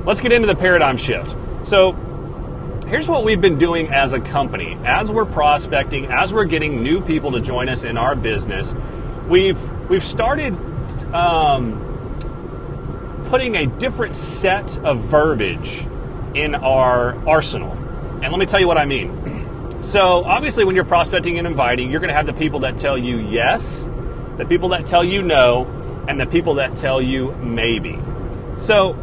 let's get into the paradigm shift. So here's what we've been doing as a company. As we're prospecting, as we're getting new people to join us in our business, we've started putting a different set of verbiage in our arsenal. And let me tell you what I mean. So obviously when you're prospecting and inviting, you're going to have the people that tell you yes, the people that tell you no, and the people that tell you maybe. So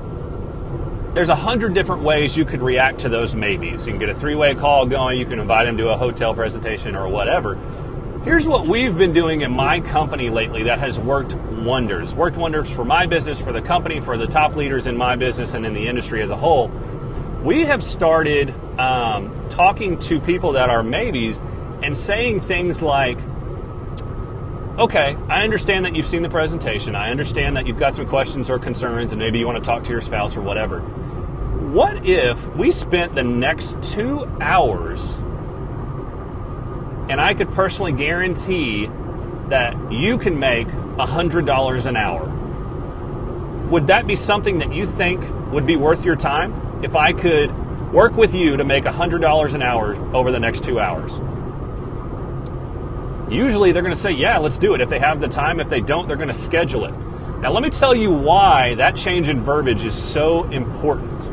there's 100 different ways you could react to those maybes. You can get a 3-way call going, you can invite them to a hotel presentation or whatever. Here's what we've been doing in my company lately that has worked wonders. Worked wonders for my business, for the company, for the top leaders in my business and in the industry as a whole. We have started talking to people that are maybes and saying things like, okay, I understand that you've seen the presentation. I understand that you've got some questions or concerns and maybe you want to talk to your spouse or whatever. What if we spent the next 2 hours and I could personally guarantee that you can make $100 an hour? Would that be something that you think would be worth your time? If I could work with you to make $100 an hour over the next 2 hours? Usually they're going to say, yeah, let's do it. If they have the time, if they don't, they're going to schedule it. Now let me tell you why that change in verbiage is so important.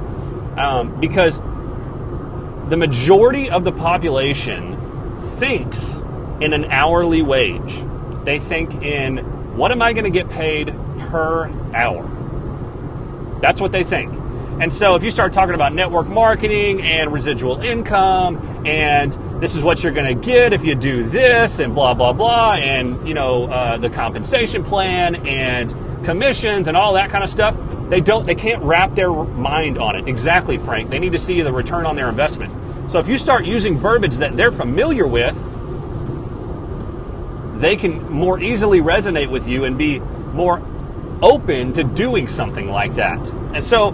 Because the majority of the population thinks in an hourly wage. They think in, what am I going to get paid per hour? That's what they think. And so if you start talking about network marketing and residual income and this is what you're going to get if you do this and blah, blah, blah, and the compensation plan and commissions and all that kind of stuff, they can't wrap their mind on it. Exactly, Frank. They need to see the return on their investment. So if you start using verbiage that they're familiar with, they can more easily resonate with you and be more open to doing something like that. And so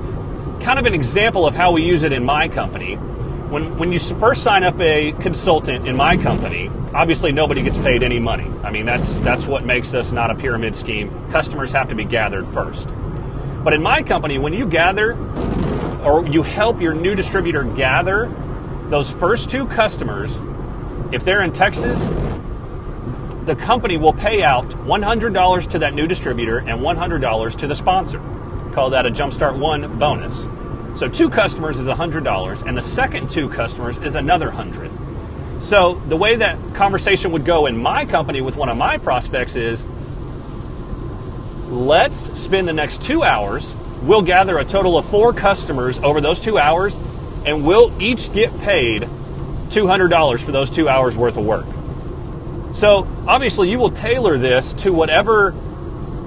kind of an example of how we use it in my company, when you first sign up a consultant in my company, obviously nobody gets paid any money. I mean, that's what makes us not a pyramid scheme. Customers have to be gathered first. But in my company, when you gather or you help your new distributor gather those first 2 customers, if they're in Texas, the company will pay out $100 to that new distributor and $100 to the sponsor. Call that a Jumpstart 1 bonus. So 2 customers is $100, and the second 2 customers is another $100. So the way that conversation would go in my company with one of my prospects is, let's spend the next 2 hours, we'll gather a total of 4 customers over those 2 hours, and we'll each get paid $200 for those 2 hours worth of work. So obviously you will tailor this to whatever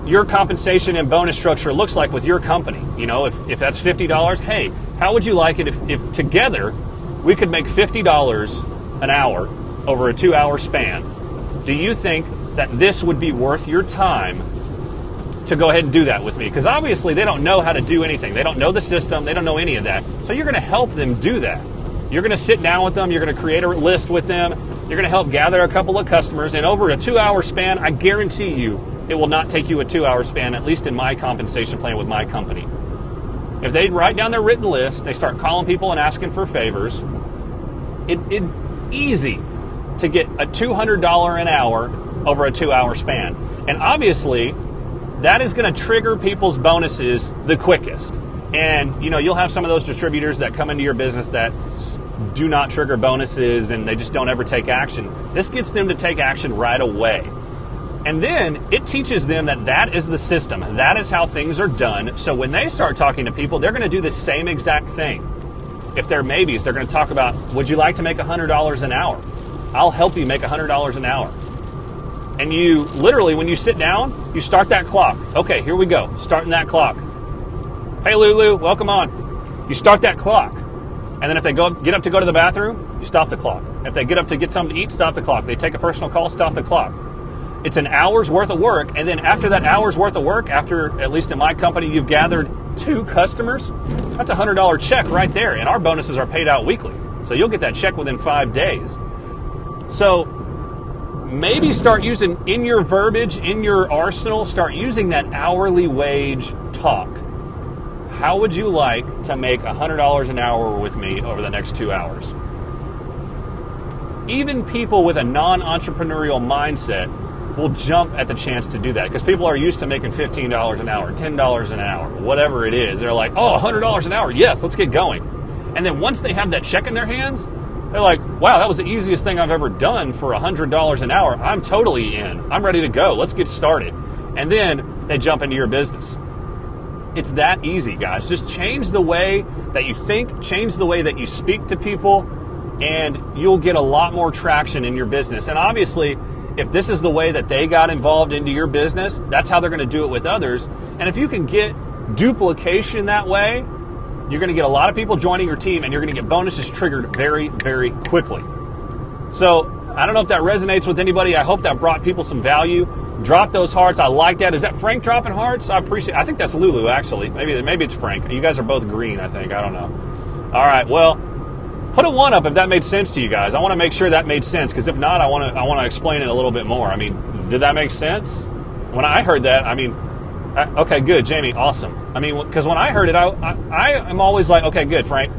your compensation and bonus structure looks like with your company. If that's $50, hey, how would you like it if together we could make $50 an hour over a 2-hour span? Do you think that this would be worth your time to go ahead and do that with me? Because obviously they don't know how to do anything. They don't know the system. They don't know any of that. So you're going to help them do that. You're going to sit down with them. You're going to create a list with them. You're going to help gather a couple of customers. And over a 2-hour span, I guarantee you, it will not take you a 2-hour span, at least in my compensation plan with my company. If they write down their written list, they start calling people and asking for favors, it's easy to get a $200 an hour over a 2-hour span. And obviously, that is going to trigger people's bonuses the quickest. And, you'll have some of those distributors that come into your business that do not trigger bonuses and they just don't ever take action. This gets them to take action right away. And then it teaches them that is the system. That is how things are done. So when they start talking to people, they're going to do the same exact thing. If they're maybes, they're going to talk about, would you like to make $100 an hour? I'll help you make $100 an hour. And you literally, when you sit down, you start that clock. Okay, here we go. Starting that clock. Hey, Lulu, welcome on. You start that clock. And then if they get up to go to the bathroom, you stop the clock. If they get up to get something to eat, stop the clock. They take a personal call, stop the clock. It's an hour's worth of work, and then after that hour's worth of work, after, at least in my company, you've gathered 2 customers, that's a $100 check right there, and our bonuses are paid out weekly. So you'll get that check within 5 days. So maybe start using, in your verbiage, in your arsenal, start using that hourly wage talk. how would you like to make $100 an hour with me over the next 2 hours? Even people with a non-entrepreneurial mindset will jump at the chance to do that because people are used to making $15 an hour, $10 an hour, whatever it is. They're like, oh, $100 an hour. Yes, let's get going. And then once they have that check in their hands, they're like, wow, that was the easiest thing I've ever done for $100 an hour. I'm totally in. I'm ready to go. Let's get started. And then they jump into your business. It's that easy, guys. Just change the way that you think, change the way that you speak to people, and you'll get a lot more traction in your business. And obviously, if this is the way that they got involved into your business, that's how they're going to do it with others. And if you can get duplication that way, you're going to get a lot of people joining your team, and you're going to get bonuses triggered very, very quickly. So I don't know if that resonates with anybody. I hope that brought people some value. Drop those hearts. I like that. Is that Frank dropping hearts? I appreciate it. I think that's Lulu, actually. Maybe it's Frank. You guys are both green, I think. I don't know. All right. Well, put a 1 up if that made sense to you guys. I want to make sure that made sense, because if not, I want to explain it a little bit more. I mean, did that make sense? When I heard that, okay, good, Jamie, awesome. Because when I heard it, I am always like, okay, good, Frank.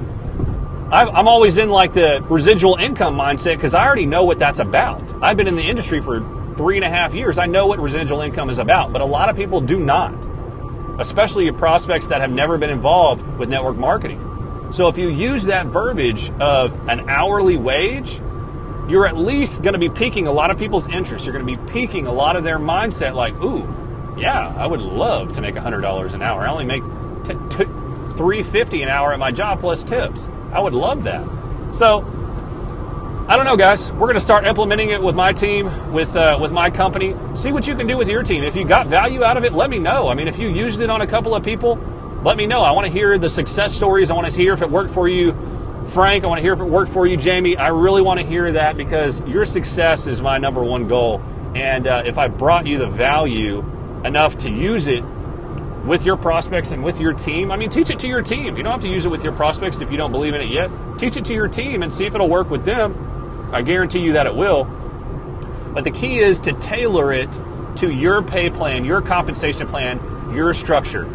I'm always in like the residual income mindset because I already know what that's about. I've been in the industry for 3.5 years. I know what residual income is about, but a lot of people do not, especially prospects that have never been involved with network marketing. So if you use that verbiage of an hourly wage, you're at least going to be piquing a lot of people's interest. You're going to be piquing a lot of their mindset like, ooh, yeah, I would love to make $100 an hour. I only make $350 an hour at my job plus tips. I would love that. So I don't know, guys. We're going to start implementing it with my team, with my company. See what you can do with your team. If you got value out of it, let me know. If you used it on a couple of people, let me know. I want to hear the success stories. I want to hear if it worked for you, Frank. I want to hear if it worked for you, Jamie. I really want to hear that because your success is my number one goal. And if I brought you the value enough to use it with your prospects and with your team, teach it to your team. You don't have to use it with your prospects if you don't believe in it yet. Teach it to your team and see if it'll work with them. I guarantee you that it will. But the key is to tailor it to your pay plan, your compensation plan, your structure.